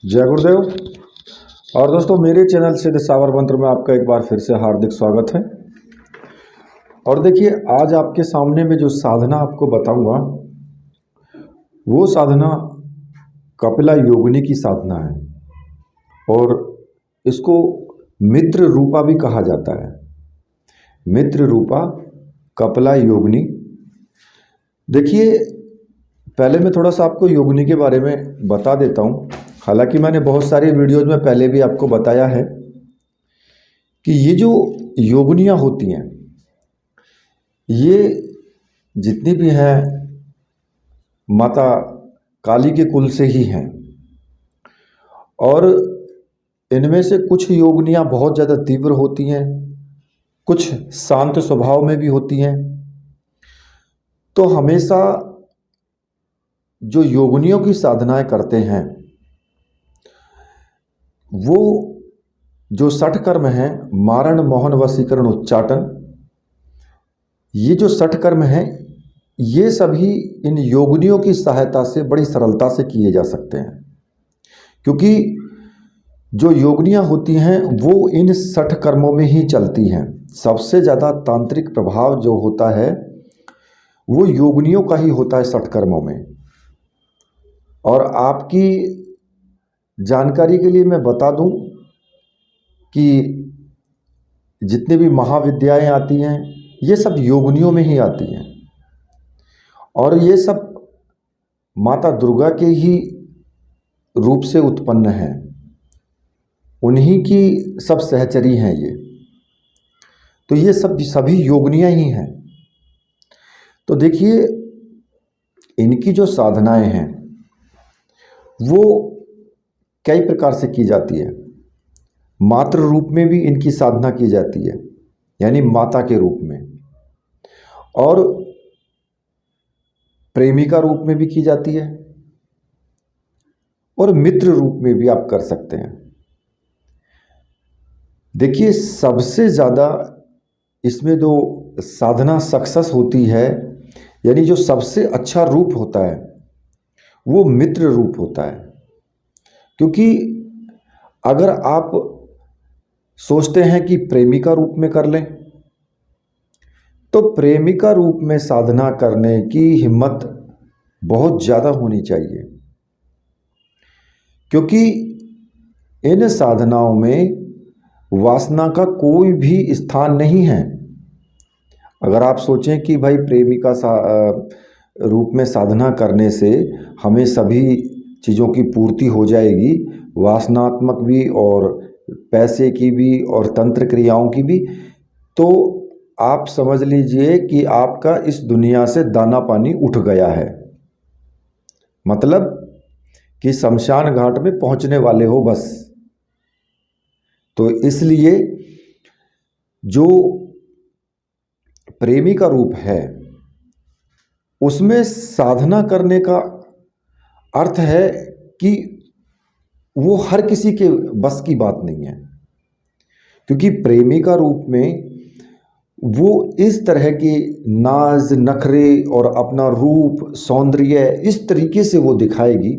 जय गुरुदेव। और दोस्तों, मेरे चैनल सिद्ध सावर मंत्र में आपका एक बार फिर से हार्दिक स्वागत है। और देखिए, आज आपके सामने में जो साधना आपको बताऊंगा वो साधना कपिला योगिनी की साधना है और इसको मित्र रूपा भी कहा जाता है। मित्र रूपा कपिला योगिनी। देखिए, पहले मैं थोड़ा सा आपको योगिनी के बारे में बता देता हूँ। हालांकि मैंने बहुत सारी वीडियोज में पहले भी आपको बताया है कि ये जो योगिनियाँ होती हैं, ये जितनी भी हैं माता काली के कुल से ही हैं। और इनमें से कुछ योगिनियाँ बहुत ज़्यादा तीव्र होती हैं, कुछ शांत स्वभाव में भी होती हैं। तो हमेशा जो योगिनियों की साधनाएं करते हैं वो जो 60 कर्म हैं, मारण मोहन वशीकरण उच्चाटन, ये जो 60 कर्म हैं ये सभी इन योगिनियों की सहायता से बड़ी सरलता से किए जा सकते हैं। क्योंकि जो योगिनियाँ होती हैं वो इन 60 कर्मों में ही चलती हैं। सबसे ज़्यादा तांत्रिक प्रभाव जो होता है वो योगिनियों का ही होता है 60 कर्मों में। और आपकी जानकारी के लिए मैं बता दूं कि जितनी भी महाविद्याएं आती हैं ये सब योगिनियों में ही आती हैं और ये सब माता दुर्गा के ही रूप से उत्पन्न हैं। उन्हीं की सब सहचरी हैं ये। तो ये सब सभी योगिनियां ही हैं। तो देखिए, इनकी जो साधनाएं हैं वो कई प्रकार से की जाती है। मातृ रूप में भी इनकी साधना की जाती है, यानी माता के रूप में, और प्रेमिका रूप में भी की जाती है, और मित्र रूप में भी आप कर सकते हैं। देखिए, सबसे ज़्यादा इसमें जो साधना सक्सेस होती है, यानी जो सबसे अच्छा रूप होता है वो मित्र रूप होता है। क्योंकि अगर आप सोचते हैं कि प्रेमिका रूप में कर लें तो प्रेमिका रूप में साधना करने की हिम्मत बहुत ज़्यादा होनी चाहिए। क्योंकि इन साधनाओं में वासना का कोई भी स्थान नहीं है। अगर आप सोचें कि भाई प्रेमिका रूप में साधना करने से हमें सभी चीज़ों की पूर्ति हो जाएगी, वासनात्मक भी और पैसे की भी और तंत्र क्रियाओं की भी, तो आप समझ लीजिए कि आपका इस दुनिया से दाना पानी उठ गया है। मतलब कि शमशान घाट में पहुंचने वाले हो बस। तो इसलिए जो प्रेमी का रूप है उसमें साधना करने का अर्थ है कि वो हर किसी के बस की बात नहीं है। क्योंकि प्रेमी का रूप में वो इस तरह के नाज नखरे और अपना रूप सौंदर्य इस तरीके से वो दिखाएगी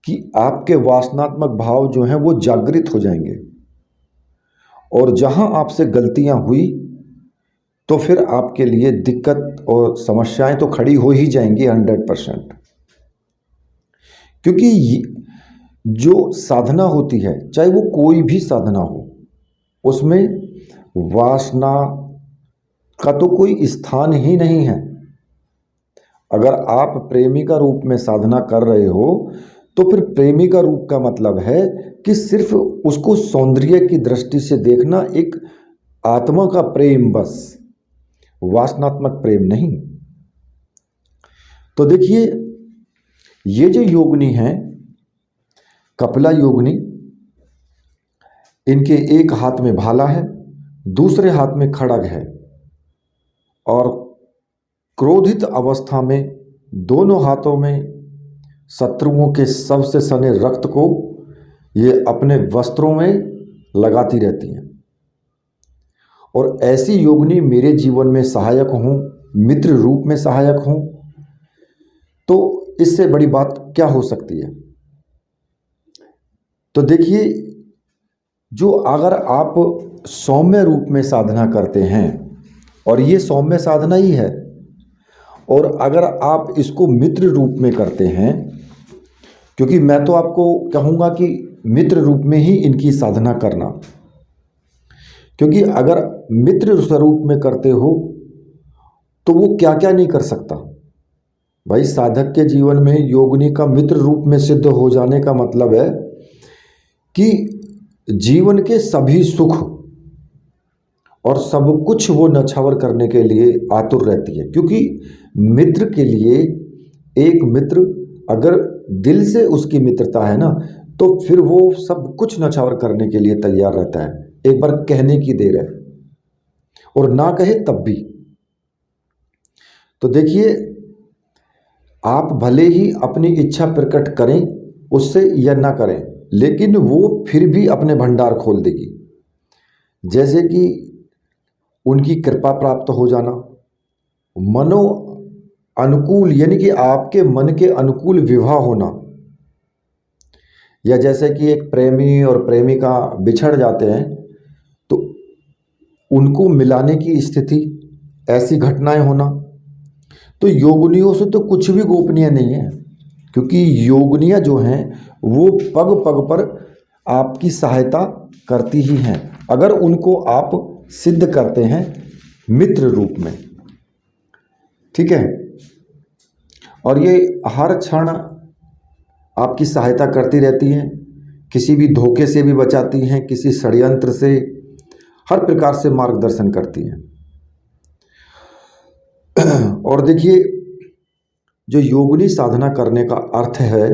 कि आपके वासनात्मक भाव जो हैं वो जागृत हो जाएंगे। और जहां आपसे गलतियां हुई तो फिर आपके लिए दिक्कत और समस्याएं तो खड़ी हो ही जाएंगी 100%। क्योंकि जो साधना होती है, चाहे वो कोई भी साधना हो, उसमें वासना का तो कोई स्थान ही नहीं है। अगर आप प्रेमी का रूप में साधना कर रहे हो तो फिर प्रेमी का रूप का मतलब है कि सिर्फ उसको सौंदर्य की दृष्टि से देखना, एक आत्मा का प्रेम, बस वासनात्मक प्रेम नहीं। तो देखिए, ये जो योगिनी हैं कपिला योगिनी, इनके एक हाथ में भाला है, दूसरे हाथ में खड्ग है, और क्रोधित अवस्था में दोनों हाथों में शत्रुओं के सबसे सने रक्त को ये अपने वस्त्रों में लगाती रहती हैं। और ऐसी योगिनी मेरे जीवन में सहायक हूँ, मित्र रूप में सहायक हूँ, तो इससे बड़ी बात क्या हो सकती है। तो देखिए, जो अगर आप सौम्य रूप में साधना करते हैं, और ये सौम्य साधना ही है, और अगर आप इसको मित्र रूप में करते हैं, क्योंकि मैं तो आपको कहूँगा कि मित्र रूप में ही इनकी साधना करना, क्योंकि अगर मित्र स्वरूप में करते हो तो वो क्या क्या नहीं कर सकता। भाई, साधक के जीवन में योगिनी का मित्र रूप में सिद्ध हो जाने का मतलब है कि जीवन के सभी सुख और सब कुछ वो नछावर करने के लिए आतुर रहती है। क्योंकि मित्र के लिए, एक मित्र अगर दिल से उसकी मित्रता है ना, तो फिर वो सब कुछ नछावर करने के लिए तैयार रहता है। एक बार कहने की देर है, और ना कहे तब भी। तो देखिए, आप भले ही अपनी इच्छा प्रकट करें उससे या ना करें, लेकिन वो फिर भी अपने भंडार खोल देगी। जैसे कि उनकी कृपा प्राप्त हो जाना, मनो अनुकूल यानी कि आपके मन के अनुकूल विवाह होना, या जैसे कि एक प्रेमी और प्रेमिका बिछड़ जाते हैं तो उनको मिलाने की स्थिति, ऐसी घटनाएं होना। तो योगिनियों से तो कुछ भी गोपनीय नहीं है, क्योंकि योगिनियाँ जो हैं वो पग पग पर आपकी सहायता करती ही हैं, अगर उनको आप सिद्ध करते हैं मित्र रूप में। ठीक है, और ये हर क्षण आपकी सहायता करती रहती हैं, किसी भी धोखे से भी बचाती हैं, किसी षड्यंत्र से, हर प्रकार से मार्गदर्शन करती हैं। और देखिए, जो योगिनी साधना करने का अर्थ है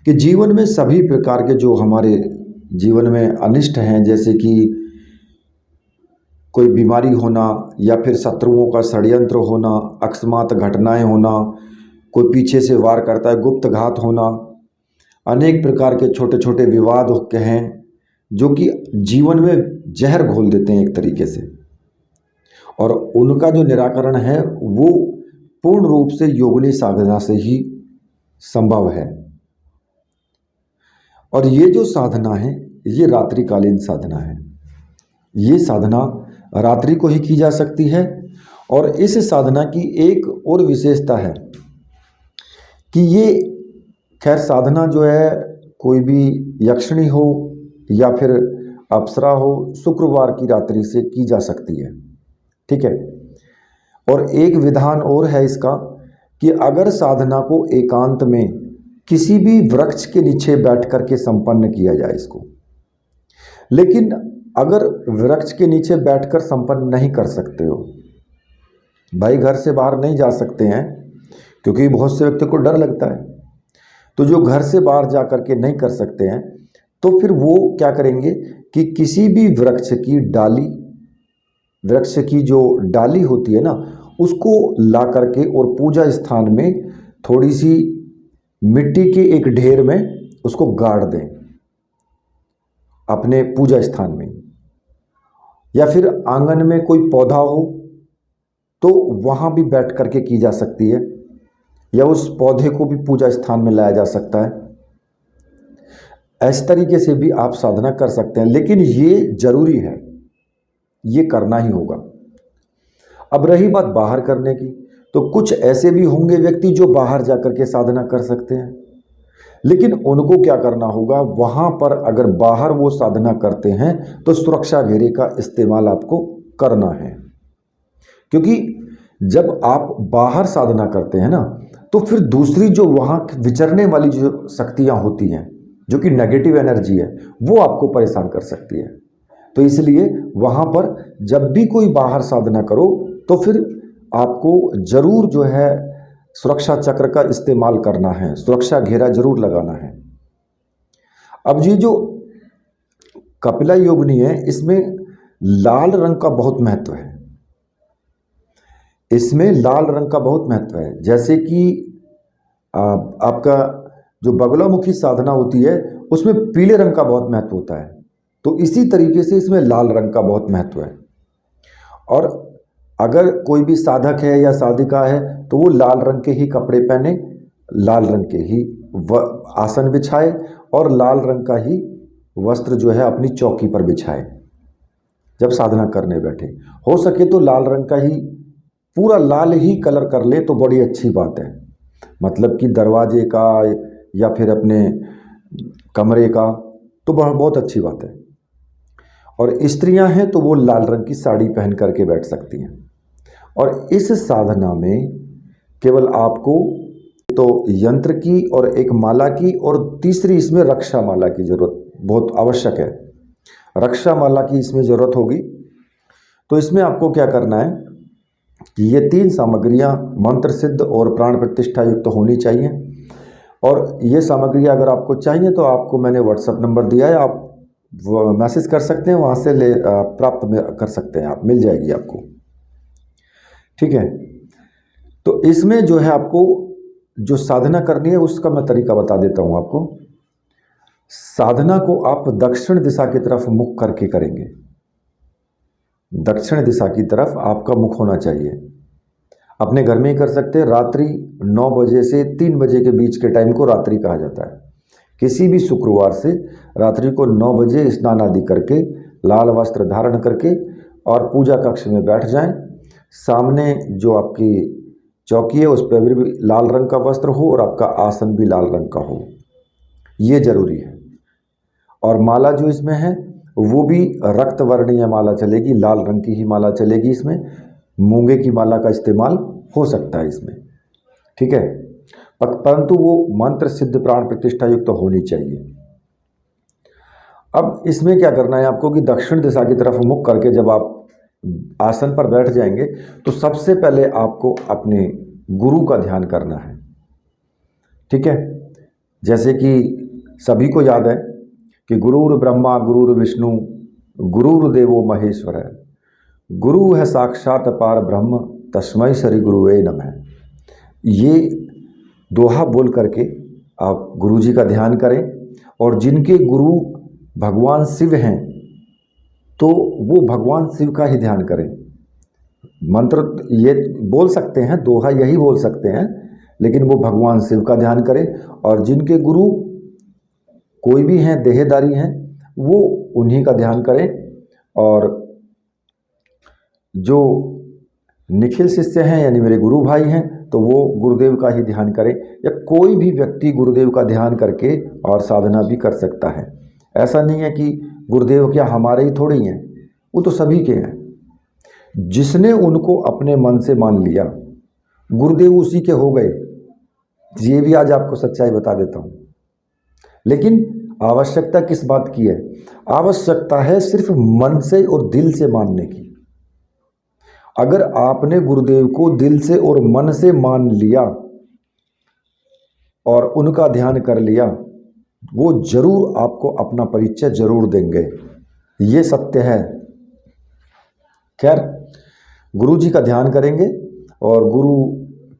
कि जीवन में सभी प्रकार के जो हमारे जीवन में अनिष्ट हैं, जैसे कि कोई बीमारी होना, या फिर शत्रुओं का षड्यंत्र होना, अकस्मात घटनाएं होना, कोई पीछे से वार करता है, गुप्त घात होना, अनेक प्रकार के छोटे छोटे विवाद कहें जो कि जीवन में जहर घोल देते हैं एक तरीके से, और उनका जो निराकरण है वो पूर्ण रूप से योगिनी साधना से ही संभव है। और ये जो साधना है ये रात्रिकालीन साधना है। ये साधना रात्रि को ही की जा सकती है। और इस साधना की एक और विशेषता है कि ये, खैर साधना जो है कोई भी यक्षिणी हो या फिर अप्सरा हो, शुक्रवार की रात्रि से की जा सकती है। ठीक है, और एक विधान और है इसका कि अगर साधना को एकांत में किसी भी वृक्ष के नीचे बैठ कर के संपन्न किया जाए इसको, लेकिन अगर वृक्ष के नीचे बैठकर संपन्न नहीं कर सकते हो, भाई घर से बाहर नहीं जा सकते हैं, क्योंकि बहुत से व्यक्ति को डर लगता है, तो जो घर से बाहर जा कर के नहीं कर सकते हैं तो फिर वो क्या करेंगे कि किसी भी वृक्ष की डाली, वृक्ष की जो डाली होती है ना, उसको ला करके और पूजा स्थान में थोड़ी सी मिट्टी के एक ढेर में उसको गाड़ दें अपने पूजा स्थान में, या फिर आंगन में कोई पौधा हो तो वहाँ भी बैठ करके की जा सकती है, या उस पौधे को भी पूजा स्थान में लाया जा सकता है। इस तरीके से भी आप साधना कर सकते हैं, लेकिन ये जरूरी है, ये करना ही होगा। अब रही बात बाहर करने की, तो कुछ ऐसे भी होंगे व्यक्ति जो बाहर जाकर के साधना कर सकते हैं, लेकिन उनको क्या करना होगा, वहाँ पर अगर बाहर वो साधना करते हैं तो सुरक्षा घेरे का इस्तेमाल आपको करना है। क्योंकि जब आप बाहर साधना करते हैं ना, तो फिर दूसरी जो वहाँ विचरने वाली जो शक्तियाँ होती हैं, जो कि नेगेटिव एनर्जी है, वो आपको परेशान कर सकती है। तो इसलिए वहाँ पर जब भी कोई बाहर साधना करो तो फिर आपको जरूर जो है सुरक्षा चक्र का इस्तेमाल करना है, सुरक्षा घेरा जरूर लगाना है। अब ये जो कपिला योगिनी है, इसमें लाल रंग का बहुत महत्व है। इसमें लाल रंग का बहुत महत्व है। जैसे कि आपका जो बगलामुखी साधना होती है उसमें पीले रंग का बहुत महत्व होता है, तो इसी तरीके से इसमें लाल रंग का बहुत महत्व है। और अगर कोई भी साधक है या साधिका है तो वो लाल रंग के ही कपड़े पहने, लाल रंग के ही आसन बिछाए और लाल रंग का ही वस्त्र जो है अपनी चौकी पर बिछाए जब साधना करने बैठे। हो सके तो लाल रंग का ही, पूरा लाल ही कलर कर ले तो बड़ी अच्छी बात है। मतलब कि दरवाजे का या फिर अपने कमरे का, तो बहुत अच्छी बात है। और स्त्रियां हैं तो वो लाल रंग की साड़ी पहन करके बैठ सकती हैं। और इस साधना में केवल आपको तो यंत्र की और एक माला की, और तीसरी इसमें रक्षा माला की जरूरत बहुत आवश्यक है। रक्षा माला की इसमें ज़रूरत होगी। तो इसमें आपको क्या करना है कि ये 3 सामग्रियां मंत्र सिद्ध और प्राण प्रतिष्ठा युक्त तो होनी चाहिए। और ये सामग्रियां अगर आपको चाहिए तो आपको मैंने व्हाट्सएप नंबर दिया है, आप मैसेज कर सकते हैं, वहाँ से प्राप्त कर सकते हैं आप, मिल जाएगी आपको। ठीक है। तो इसमें जो है आपको जो साधना करनी है उसका मैं तरीका बता देता हूँ आपको। साधना को आप दक्षिण दिशा की तरफ मुख करके करेंगे। दक्षिण दिशा की तरफ आपका मुख होना चाहिए। अपने घर में ही कर सकते हैं। रात्रि 9 बजे से 3 बजे के बीच के टाइम को रात्रि कहा जाता है। किसी भी शुक्रवार से रात्रि को 9 बजे स्नान आदि करके, लाल वस्त्र धारण करके और पूजा कक्ष में बैठ जाएं। सामने जो आपकी चौकी है उस पर भी लाल रंग का वस्त्र हो और आपका आसन भी लाल रंग का हो, ये जरूरी है। और माला जो इसमें है वो भी रक्त वर्णीय माला चलेगी, लाल रंग की ही माला चलेगी। इसमें मूंगे की माला का इस्तेमाल हो सकता है इसमें। ठीक है। परंतु वो मंत्र सिद्ध प्राण प्रतिष्ठा युक्त तो होनी चाहिए। अब इसमें क्या करना है आपको कि दक्षिण दिशा की तरफ मुख करके जब आप आसन पर बैठ जाएंगे तो सबसे पहले आपको अपने गुरु का ध्यान करना है। ठीक है। जैसे कि सभी को याद है कि गुरुर् ब्रह्मा गुरुर् विष्णु गुरुर्देवो महेश्वर है, गुरु है साक्षात पार ब्रह्म तस्मै श्री गुरुवे नमः। ये दोहा बोल करके आप गुरु जी का ध्यान करें। और जिनके गुरु भगवान शिव हैं तो वो भगवान शिव का ही ध्यान करें। मंत्र ये बोल सकते हैं, दोहा यही बोल सकते हैं, लेकिन वो भगवान शिव का ध्यान करें। और जिनके गुरु कोई भी हैं, देहदारी हैं, वो उन्हीं का ध्यान करें। और जो निखिल शिष्य हैं यानी मेरे गुरु भाई हैं तो वो गुरुदेव का ही ध्यान करें। या कोई भी व्यक्ति गुरुदेव का ध्यान करके और साधना भी कर सकता है। ऐसा नहीं है कि गुरुदेव क्या हमारे ही थोड़े ही हैं, वो तो सभी के हैं। जिसने उनको अपने मन से मान लिया गुरुदेव उसी के हो गए। ये भी आज आपको सच्चाई बता देता हूँ। लेकिन आवश्यकता किस बात की है? आवश्यकता है सिर्फ मन से और दिल से मानने की। अगर आपने गुरुदेव को दिल से और मन से मान लिया और उनका ध्यान कर लिया, वो जरूर आपको अपना परिचय जरूर देंगे, ये सत्य है। खैर, गुरु जी का ध्यान करेंगे और गुरु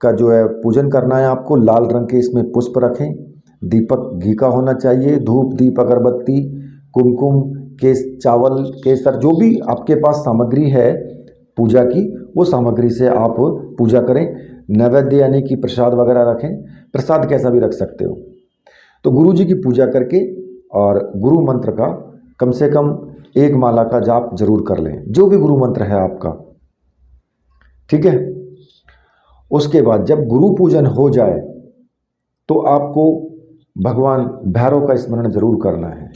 का जो है पूजन करना है आपको। लाल रंग के इसमें पुष्प रखें, दीपक घी का होना चाहिए, धूप दीप अगरबत्ती कुमकुम चावल केसर जो भी आपके पास सामग्री है पूजा की, वो सामग्री से आप पूजा करें। नैवेद्य यानी कि प्रसाद वगैरह रखें, प्रसाद कैसा भी रख सकते हो। तो गुरु जी की पूजा करके और गुरु मंत्र का कम से कम 1 माला का जाप जरूर कर लें, जो भी गुरु मंत्र है आपका। ठीक है। उसके बाद जब गुरु पूजन हो जाए तो आपको भगवान भैरव का स्मरण जरूर करना है,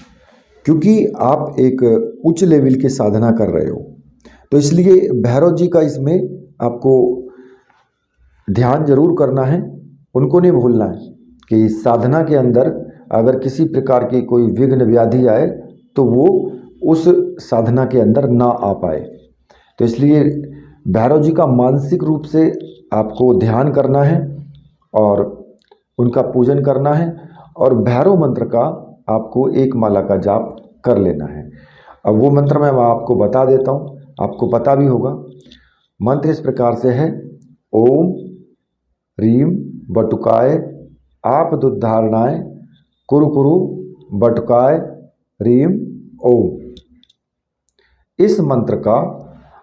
क्योंकि आप एक उच्च लेवल की साधना कर रहे हो। तो इसलिए भैरव जी का इसमें आपको ध्यान जरूर करना है। उनको नहीं भूलना है कि साधना के अंदर अगर किसी प्रकार की कोई विघ्न व्याधि आए तो वो उस साधना के अंदर ना आ पाए। तो इसलिए भैरव जी का मानसिक रूप से आपको ध्यान करना है और उनका पूजन करना है। और भैरव मंत्र का आपको 1 माला का जाप कर लेना है। अब वो मंत्र मैं आपको बता देता हूँ, आपको पता भी होगा। मंत्र इस प्रकार से है, ओम रीम बटुकाय आप दुद्धारणाय कुरु कुरु बटुकाय रीम ओम। इस मंत्र का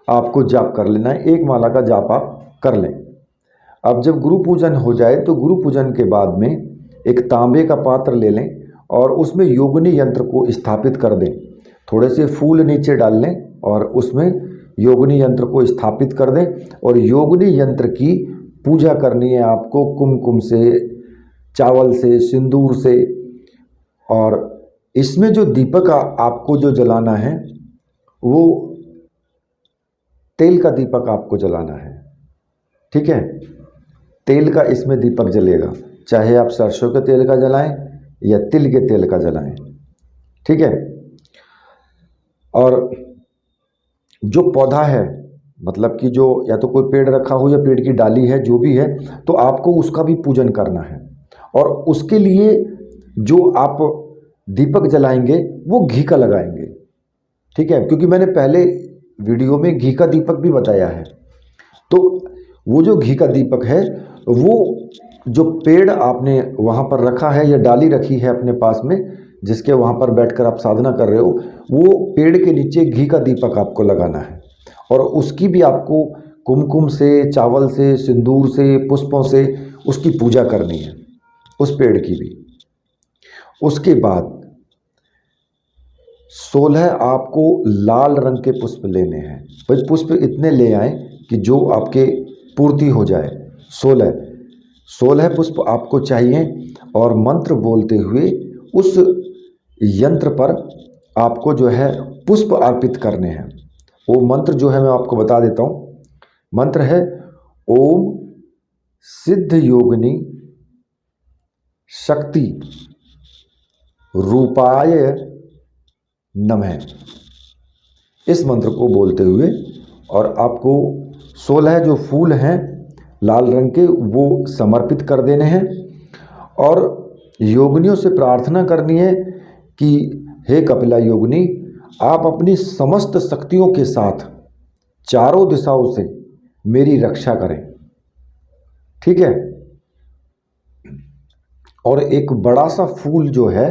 आपको जाप कर लेना है। 1 माला का जाप आप कर लें। अब जब गुरु पूजन हो जाए तो गुरु पूजन के बाद में एक तांबे का पात्र ले लें और उसमें योगिनी यंत्र को स्थापित कर दें। थोड़े से फूल नीचे डाल लें और उसमें योगिनी यंत्र को स्थापित कर दें और योगिनी यंत्र की पूजा करनी है आपको कुमकुम से, चावल से, सिंदूर से। और इसमें जो दीपक आपको जो जलाना है वो तेल का दीपक आपको जलाना है, ठीक है। तेल का इसमें दीपक जलेगा, चाहे आप सरसों के तेल का जलाएं या तिल के तेल का जलाएं, ठीक है। और जो पौधा है, मतलब कि जो या तो कोई पेड़ रखा हो या पेड़ की डाली है, जो भी है, तो आपको उसका भी पूजन करना है। और उसके लिए जो आप दीपक जलाएंगे वो घी का लगाएंगे, ठीक है, क्योंकि मैंने पहले वीडियो में घी का दीपक भी बताया है। तो वो जो घी का दीपक है वो जो पेड़ आपने वहाँ पर रखा है या डाली रखी है अपने पास में, जिसके वहाँ पर बैठकर आप साधना कर रहे हो, वो पेड़ के नीचे घी का दीपक आपको लगाना है। और उसकी भी आपको कुमकुम से, चावल से, सिंदूर से, पुष्पों से उसकी पूजा करनी है, उस पेड़ की भी। उसके बाद 16 आपको लाल रंग के पुष्प लेने हैं। भाई पुष्प इतने ले आए कि जो आपके पूर्ति हो जाए। 16 पुष्प आपको चाहिए और मंत्र बोलते हुए उस यंत्र पर आपको जो है पुष्प अर्पित करने हैं। वो मंत्र जो है मैं आपको बता देता हूँ। मंत्र है ओम सिद्ध योगिनी शक्ति रूपाय नमः। इस मंत्र को बोलते हुए और आपको 16 जो फूल हैं लाल रंग के वो समर्पित कर देने हैं और योगिनियों से प्रार्थना करनी है कि हे कपिला योगिनी, आप अपनी समस्त शक्तियों के साथ चारों दिशाओं से मेरी रक्षा करें, ठीक है। और एक बड़ा सा फूल जो है,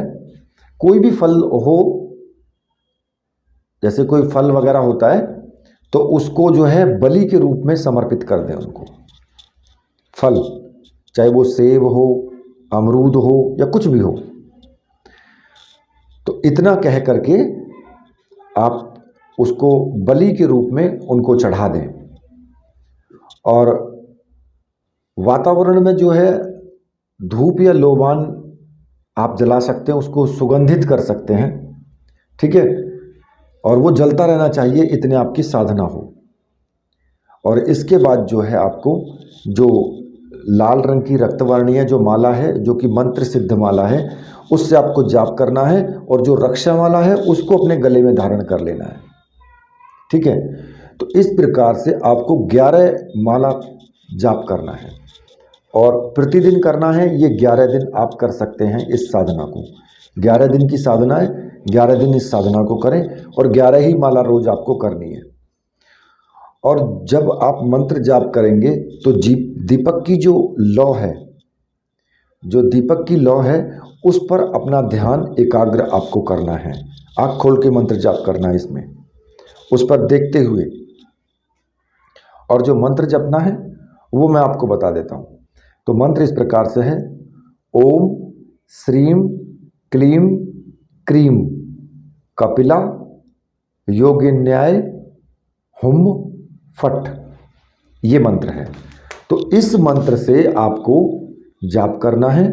कोई भी फल हो, जैसे कोई फल वगैरह होता है तो उसको जो है बलि के रूप में समर्पित कर दें उनको। फल चाहे वो सेब हो, अमरूद हो या कुछ भी हो, तो इतना कह करके आप उसको बलि के रूप में उनको चढ़ा दें। और वातावरण में जो है धूप या लोबान आप जला सकते हैं, उसको सुगंधित कर सकते हैं, ठीक है। और वो जलता रहना चाहिए, इतने आपकी साधना हो। और इसके बाद जो है आपको जो लाल रंग की रक्तवर्णीय जो माला है, जो कि मंत्र सिद्ध माला है, उससे आपको जाप करना है। और जो रक्षा माला है उसको अपने गले में धारण कर लेना है, ठीक है। तो इस प्रकार से आपको 11 माला जाप करना है और प्रतिदिन करना है। ये 11 दिन आप कर सकते हैं इस साधना को। 11 दिन की साधना है, 11 दिन इस साधना को करें और 11 ही माला रोज आपको करनी है। और जब आप मंत्र जाप करेंगे तो दीपक की जो लौ है, जो दीपक की लौ है, उस पर अपना ध्यान एकाग्र आपको करना है। आँख खोल के मंत्र जाप करना है इसमें, उस पर देखते हुए। और जो मंत्र जपना है वो मैं आपको बता देता हूँ। तो मंत्र इस प्रकार से है ओम श्रीम क्लीम क्रीम कपिला योगिन्याय हुम फट, ये मंत्र है। तो इस मंत्र से आपको जाप करना है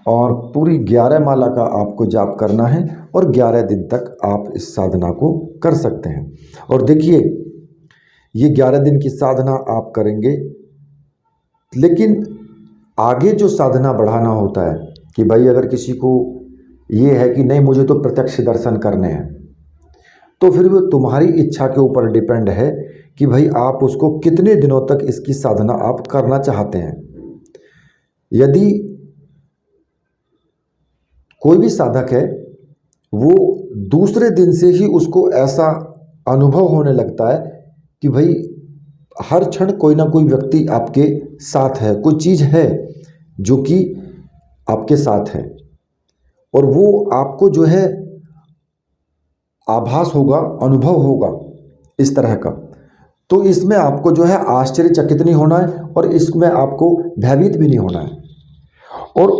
और पूरी 11 माला का आपको जाप करना है और 11 दिन तक आप इस साधना को कर सकते हैं। और देखिए ये 11 दिन की साधना आप करेंगे, लेकिन आगे जो साधना बढ़ाना होता है कि भाई अगर किसी को ये है कि नहीं मुझे तो प्रत्यक्ष दर्शन करने हैं, तो फिर वो तुम्हारी इच्छा के ऊपर डिपेंड है कि भाई आप उसको कितने दिनों तक इसकी साधना आप करना चाहते हैं। यदि कोई भी साधक है वो दूसरे दिन से ही उसको ऐसा अनुभव होने लगता है कि भाई हर क्षण कोई ना कोई व्यक्ति आपके साथ है, कोई चीज़ है जो कि आपके साथ है, और वो आपको जो है आभास होगा, अनुभव होगा इस तरह का। तो इसमें आपको जो है आश्चर्यचकित नहीं होना है और इसमें आपको भयभीत भी नहीं होना है। और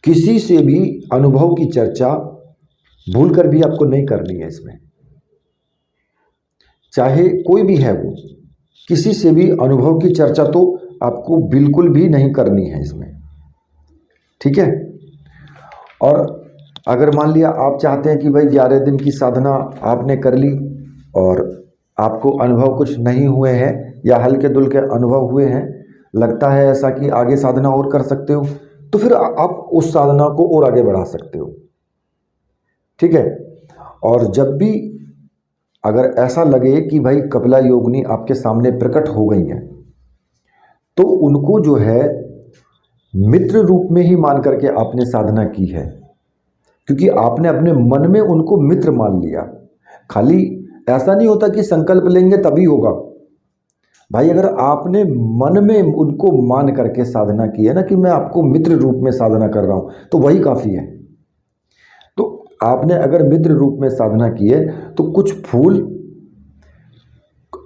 किसी से भी अनुभव की चर्चा भूल कर भी आपको नहीं करनी है इसमें, चाहे कोई भी है वो, किसी से भी अनुभव की चर्चा तो आपको बिल्कुल भी नहीं करनी है इसमें, ठीक है। और अगर मान लिया आप चाहते हैं कि भाई 11 दिन की साधना आपने कर ली और आपको अनुभव कुछ नहीं हुए हैं या हल्के दुल्के अनुभव हुए हैं, लगता है ऐसा कि आगे साधना और कर सकते हो, तो फिर आप उस साधना को और आगे बढ़ा सकते हो, ठीक है। और जब भी अगर ऐसा लगे कि भाई कपिला योगिनी आपके सामने प्रकट हो गई हैं, तो उनको जो है मित्र रूप में ही मान करके आपने साधना की है, क्योंकि आपने अपने मन में उनको मित्र मान लिया। खाली ऐसा नहीं होता कि संकल्प लेंगे तभी होगा भाई, अगर आपने मन में उनको मान करके साधना की है ना कि मैं आपको मित्र रूप में साधना कर रहा हूं, तो वही काफ़ी है। तो आपने अगर मित्र रूप में साधना की है तो कुछ फूल,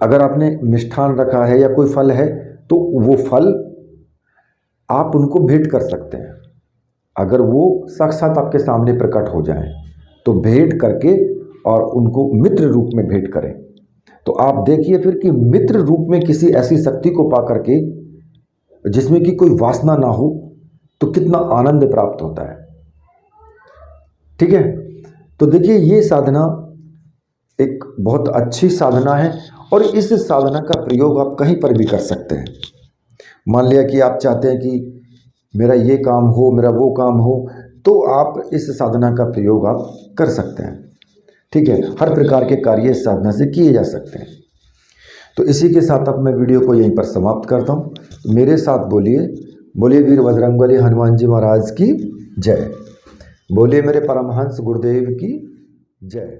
अगर आपने मिष्ठान रखा है या कोई फल है तो वो फल आप उनको भेंट कर सकते हैं। अगर वो साक्षात आपके सामने प्रकट हो जाए तो भेंट करके और उनको मित्र रूप में भेंट करें, तो आप देखिए फिर कि मित्र रूप में किसी ऐसी शक्ति को पा करके जिसमें कि कोई वासना ना हो, तो कितना आनंद प्राप्त होता है, ठीक है। तो देखिए ये साधना एक बहुत अच्छी साधना है और इस साधना का प्रयोग आप कहीं पर भी कर सकते हैं। मान लिया कि आप चाहते हैं कि मेरा ये काम हो, मेरा वो काम हो, तो आप इस साधना का प्रयोग आप कर सकते हैं, ठीक है। हर प्रकार के कार्य इस साधना से किए जा सकते हैं। तो इसी के साथ अब मैं वीडियो को यहीं पर समाप्त करता हूँ। मेरे साथ बोलिए, बोलिए वीर बजरंगबली हनुमान जी महाराज की जय, बोलिए मेरे परमहंस गुरुदेव की जय।